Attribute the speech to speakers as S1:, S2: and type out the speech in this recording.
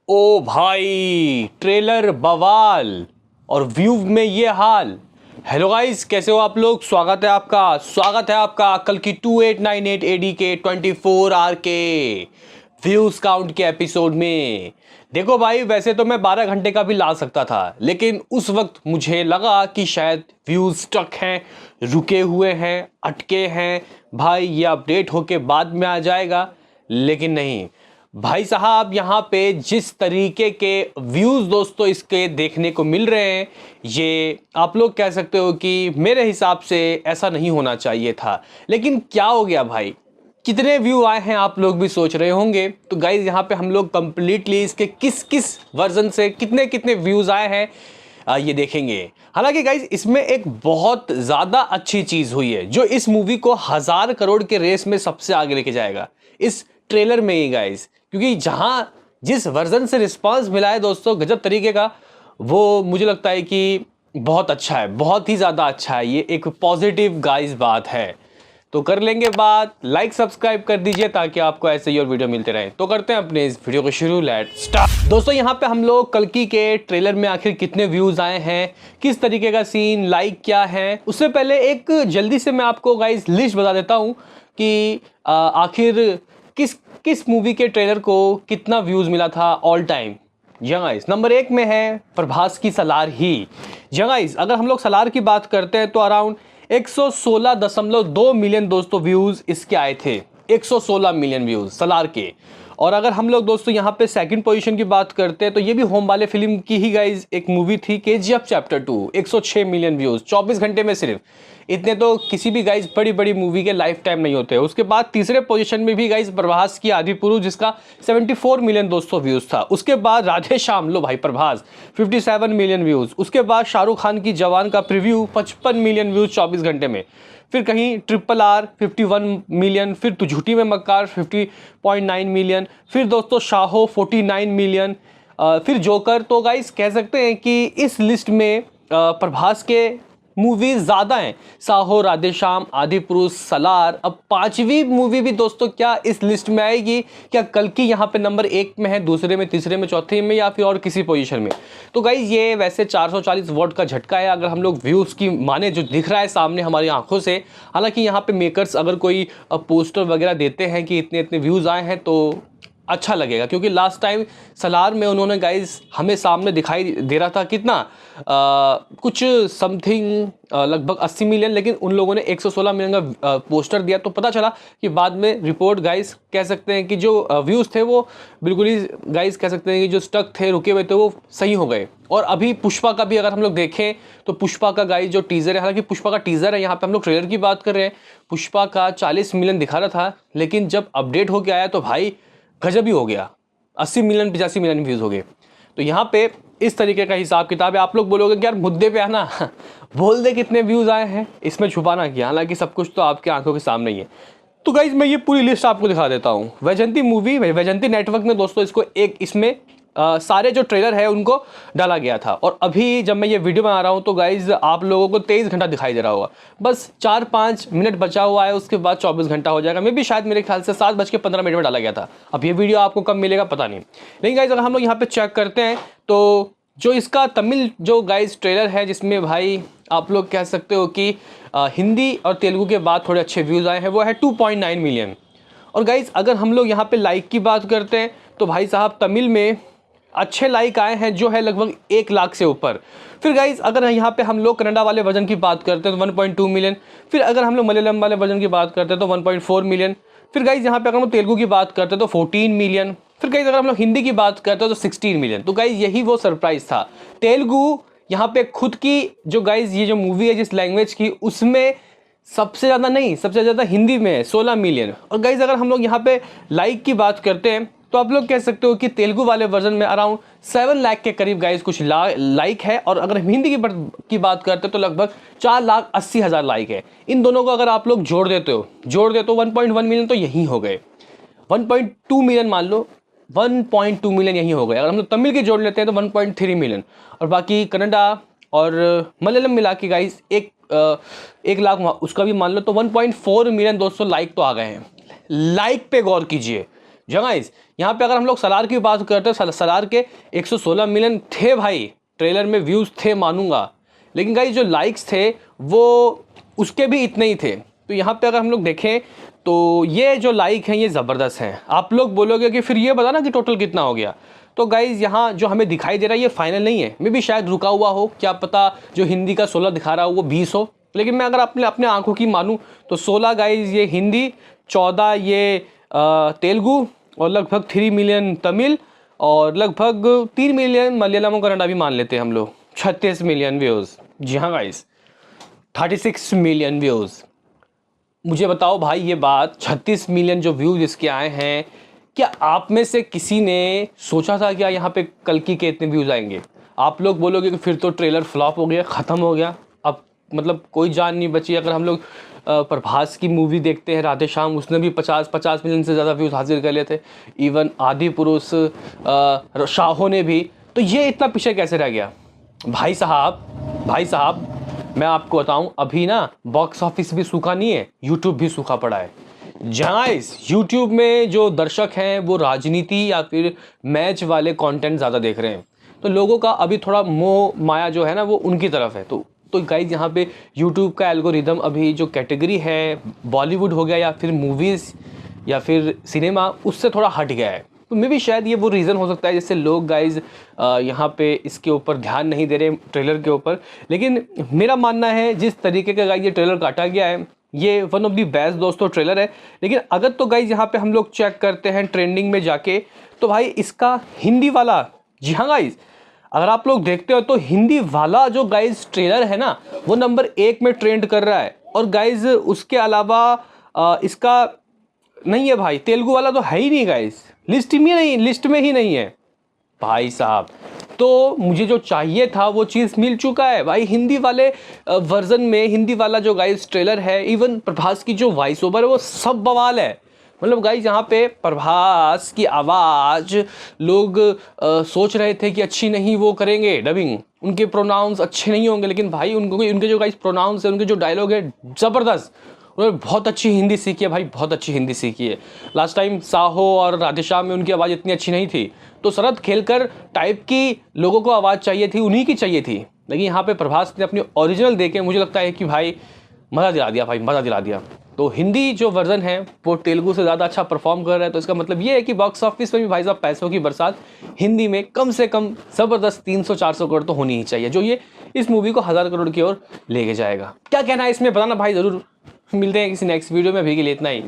S1: ओ भाई ट्रेलर बवाल और व्यू में ये हाल। हेलो गाइस, कैसे हो आप लोग। स्वागत है आपका कल की 2898 एडी के 24 आर के व्यूज काउंट के एपिसोड में। देखो भाई, वैसे तो मैं 12 घंटे का भी ला सकता था, लेकिन उस वक्त मुझे लगा कि शायद व्यूज स्टक हैं, रुके हुए हैं, अटके हैं। भाई ये अपडेट होके बाद में आ जाएगा, लेकिन नहीं भाई साहब, यहाँ पे जिस तरीके के व्यूज दोस्तों इसके देखने को मिल रहे हैं, ये आप लोग कह सकते हो कि मेरे हिसाब से ऐसा नहीं होना चाहिए था। लेकिन क्या हो गया भाई, कितने व्यू आए हैं आप लोग भी सोच रहे होंगे। तो गाइज यहाँ पे हम लोग कंप्लीटली इसके किस किस वर्जन से कितने कितने व्यूज आए हैं ये देखेंगे। हालांकि गाइज इसमें एक बहुत ज़्यादा अच्छी चीज़ हुई है जो इस मूवी को 1000 करोड़ के रेस में सबसे आगे लेके जाएगा, इस ट्रेलर में ही गाइज। क्योंकि जहां जिस वर्जन से रिस्पांस मिला है दोस्तों गजब तरीके का, वो मुझे लगता है कि बहुत अच्छा है, बहुत ही ज़्यादा अच्छा है। ये एक पॉजिटिव गाइज बात है। तो कर लेंगे बात, लाइक सब्सक्राइब कर दीजिए ताकि आपको ऐसे ही और वीडियो मिलते रहे। तो करते हैं अपने इस वीडियो को शुरू, लेट स्टार्ट। दोस्तों यहाँ पे हम लोग कल्कि के ट्रेलर में आखिर कितने व्यूज आए हैं, किस तरीके का सीन, लाइक क्या है, उससे पहले एक जल्दी से मैं आपको गाइज लिस्ट बता देता हूँ कि आखिर किस किस मूवी के ट्रेलर को कितना व्यूज मिला था ऑल टाइम। गाइस नंबर 1 में है प्रभास की सलार ही। गाइस अगर हम लोग सलार की बात करते हैं तो अराउंड 116.2 मिलियन दोस्तों व्यूज इसके आए थे। 116 मिलियन व्यूज सलार के। और अगर हम लोग दोस्तों यहाँ पे सेकंड पोजीशन की बात करते हैं तो ये भी होम वाले फिल्म की ही गाइज एक मूवी थी, केजीएफ चैप्टर 2। 106 मिलियन व्यूज 24 घंटे में सिर्फ। इतने तो किसी भी गाइज बड़ी बड़ी मूवी के लाइफ टाइम नहीं होते। उसके बाद तीसरे पोजीशन में भी गाइज प्रभास की आदि पुरुष, जिसका 74 मिलियन दोस्तों व्यूज था। उसके बाद राधे श्याम, लो भाई प्रभास 57 मिलियन व्यूज। उसके बाद शाहरुख खान की जवान का प्रीव्यू 55 मिलियन व्यूज 24 घंटे में। फिर कहीं RRR 51 मिलियन, फिर तू झूठी में मक्कार 50.9 मिलियन, फिर दोस्तों शाहो 49 मिलियन, फिर जोकर। तो गाइस कह सकते हैं कि इस लिस्ट में प्रभास के मूवीज ज़्यादा हैं। साहो, राधे श्याम, आदि पुरुष, सलार। अब पांचवी मूवी भी दोस्तों क्या इस लिस्ट में आएगी? क्या कल्कि यहाँ पे नंबर 1 में है, दूसरे में, तीसरे में, चौथे में, या फिर और किसी पोजीशन में? तो गाइज ये वैसे 440 वोट का झटका है अगर हम लोग व्यूज़ की माने, जो दिख रहा है सामने हमारी आंखों से। हालांकि यहाँ पे मेकर्स अगर कोई पोस्टर वगैरह देते हैं कि इतने इतने व्यूज़ आए हैं तो अच्छा लगेगा, क्योंकि लास्ट टाइम सलार में उन्होंने गाइज हमें सामने दिखाई दे रहा था कितना कुछ समथिंग लगभग 80 मिलियन, लेकिन उन लोगों ने 116 मिलियन का पोस्टर दिया। तो पता चला कि बाद में रिपोर्ट गाइज कह सकते हैं कि जो व्यूज़ थे वो बिल्कुल ही गाइज कह सकते हैं कि जो स्टक थे, रुके हुए थे, वो सही हो गए। और अभी पुष्पा का भी अगर हम लोग देखें तो पुष्पा का गाइज जो टीज़र है, हालांकि पुष्पा का टीज़र है, यहाँ पे हम लोग ट्रेलर की बात कर रहे हैं। पुष्पा का 40 मिलियन दिखा रहा था, लेकिन जब अपडेट होके आया तो भाई गजब ही हो गया, 80 मिलियन 85 मिलियन व्यूज़ हो गए। तो यहाँ पे इस तरीके का हिसाब किताब है। आप लोग बोलोगे कि यार मुद्दे पे आना बोल दे कितने व्यूज़ आए हैं, इसमें छुपाना क्या। हालांकि सब कुछ तो आपके आंखों के सामने ही है। तो गाइज मैं ये पूरी लिस्ट आपको दिखा देता हूँ। वैजंती मूवी, वैजंती नेटवर्क में दोस्तों इसको एक इसमें सारे जो ट्रेलर है उनको डाला गया था। और अभी जब मैं ये वीडियो बना रहा हूँ तो गाइज आप लोगों को 23 घंटा दिखाई दे रहा होगा, बस 4-5 मिनट बचा हुआ है, उसके बाद 24 घंटा हो जाएगा। मैं भी शायद मेरे ख्याल से 7:15 में डाला गया था। अब ये वीडियो आपको कब मिलेगा पता नहीं। लेकिन गाइज अगर हम लोग यहाँ पे चेक करते हैं तो जो इसका तमिल जो गाइज ट्रेलर है, जिसमें भाई आप लोग कह सकते हो कि हिंदी और तेलुगु के बाद थोड़े अच्छे व्यूज़ आए हैं, वो है 2.9 मिलियन। और गाइज अगर हम लोग यहाँ पे लाइक की बात करते हैं तो भाई साहब तमिल में अच्छे लाइक आए हैं, जो है लगभग 1 लाख से ऊपर। फिर गाइज अगर यहाँ पे हम लोग कन्नड़ा वाले वर्जन की बात करते हैं तो 1.2 मिलियन। फिर अगर हम लोग मलयालम वाले वर्जन की बात करते हैं तो 1.4 मिलियन। फिर गाइज यहाँ पे अगर हम तेलुगु की बात करते हैं तो 14 मिलियन। फिर गाइज अगर हम लोग हिंदी की बात करते हैं तो 16 मिलियन। तो गाइज यही वो सरप्राइज था। तेलुगु यहाँ पे खुद की जो गाइज ये जो मूवी है जिस लैंग्वेज की, उसमें सबसे ज़्यादा नहीं, सबसे ज़्यादा हिंदी में है 16 मिलियन। और गाइज अगर हम लोग यहाँ पे लाइक की बात करते हैं तो आप लोग कह सकते हो कि तेलुगु वाले वर्जन में अराउंड 7 लाख के करीब गाइज कुछ लाइक है। और अगर हिंदी की बात करते हैं तो लगभग 4,80,000 लाइक है। इन दोनों को अगर आप लोग जोड़ देते हो 1.1 मिलियन तो यही हो गए। 1.2 मिलियन मान लो, 1.2 मिलियन यही हो गए। अगर हम लोग तमिल की जोड़ लेते हैं तो 1.3 मिलियन। और बाकी कन्नडा और मलयालम मिला के गाइज 1 लाख उसका भी मान लो तो 1.4 मिलियन दोस्तों लाइक तो आ गए हैं। लाइक पे गौर कीजिए गाइस, यहाँ पे अगर हम लोग सलार की बात करते हैं, सलार के 116 मिलियन थे भाई, ट्रेलर में व्यूज़ थे मानूंगा, लेकिन गाइस जो लाइक्स थे वो उसके भी इतने ही थे। तो यहाँ पे अगर हम लोग देखें तो ये जो लाइक हैं ये ज़बरदस्त हैं। आप लोग बोलोगे कि फिर ये बताना कि टोटल कितना हो गया। तो गाइज़ यहाँ जो हमें दिखाई दे रहा है ये फाइनल नहीं है, मे भी शायद रुका हुआ हो, क्या पता जो हिंदी का 16 दिखा रहा हो वो 20 हो, लेकिन मैं अगर अपने आंखों की मानूँ तो 16 गाइज़ ये हिंदी, 14 ये तेलुगु, और लगभग 3 मिलियन तमिल, और लगभग 3 मिलियन मलयालम और कन्नड़ा भी मान लेते हैं हम लोग। 36 मिलियन व्यूज़, जी हाँ गाइज़ 36 मिलियन व्यूज़। मुझे बताओ भाई ये बात, 36 मिलियन जो व्यूज़ इसके आए हैं, क्या आप में से किसी ने सोचा था क्या यहाँ पे कल्कि के इतने व्यूज़ आएंगे? आप लोग बोलोगे कि फिर तो ट्रेलर फ्लॉप हो गया, ख़त्म हो गया, अब मतलब कोई जान नहीं बची। अगर हम लोग प्रभास की मूवी देखते हैं राधे श्याम, उसने भी 50 मिलियन से ज़्यादा व्यूज़ हासिल कर लिए थे। इवन आदि पुरुष शाहो ने भी, तो ये इतना पीछे कैसे रह गया? भाई साहब मैं आपको बताऊं, अभी ना बॉक्स ऑफिस भी सूखा नहीं है, यूट्यूब भी सूखा पड़ा है। जहाँ इस यूट्यूब में जो दर्शक हैं वो राजनीति या फिर मैच वाले कंटेंट ज़्यादा देख रहे हैं, तो लोगों का अभी थोड़ा मोह माया जो है ना वो उनकी तरफ है। तो गाइज यहाँ पे यूट्यूब का एल्गोरिदम अभी जो कैटेगरी है, बॉलीवुड हो गया या फिर मूवीज़ या फिर सिनेमा, उससे थोड़ा हट गया है। तो मे भी शायद ये वो रीज़न हो सकता है जिससे लोग गाइज यहाँ पे इसके ऊपर ध्यान नहीं दे रहे ट्रेलर के ऊपर। लेकिन मेरा मानना है जिस तरीके का गाइज ये ट्रेलर काटा गया है, ये वन ऑफ दी बेस्ट दोस्तों ट्रेलर है। लेकिन अगर तो गाइज यहाँ पे हम लोग चेक करते हैं ट्रेंडिंग में जाके, तो भाई इसका हिंदी वाला, जी हाँ गाइज अगर आप लोग देखते हो तो हिंदी वाला जो गाइज ट्रेलर है ना वो नंबर 1 में ट्रेंड कर रहा है। और गाइज उसके अलावा इसका नहीं है भाई, तेलुगु वाला तो है ही नहीं गाइज, लिस्ट में ही नहीं है भाई साहब। तो मुझे जो चाहिए था वो चीज़ मिल चुका है भाई। हिंदी वाले वर्जन में, हिंदी वाला जो गाइज ट्रेलर है, इवन प्रभास की जो वॉइस ओवर है वो सब बवाल है। मतलब गाइज यहाँ पे प्रभास की आवाज़ लोग सोच रहे थे कि अच्छी नहीं वो करेंगे डबिंग, उनके प्रोनाउंस अच्छे नहीं होंगे, लेकिन भाई उनके जो गाइज प्रोनाउंस है, उनके जो डायलॉग है ज़बरदस्त। उन्होंने बहुत अच्छी हिंदी सीखी है भाई, बहुत अच्छी हिंदी सीखी है। लास्ट टाइम साहो और राधेश्याम में उनकी आवाज़ इतनी अच्छी नहीं थी, तो शरद खेलकर टाइप की लोगों को आवाज़ चाहिए थी, उन्हीं की चाहिए थी। लेकिन यहाँ पे प्रभास ने अपनी ओरिजिनल देके मुझे लगता है कि भाई मज़ा दिला दिया भाई, मज़ा दिला दिया। तो हिंदी जो वर्जन है वो तेलुगु से ज़्यादा अच्छा परफॉर्म कर रहा है, तो इसका मतलब ये है कि बॉक्स ऑफिस में भी भाई साहब पैसों की बरसात हिंदी में कम से कम ज़बरदस्त 300-400 करोड़ तो होनी ही चाहिए, जो ये इस मूवी को 1000 करोड़ की ओर लेके जाएगा। क्या कहना है इसमें बताना भाई ज़रूर। मिलते हैं किसी नेक्स्ट वीडियो में, अभी के लिए इतना ही।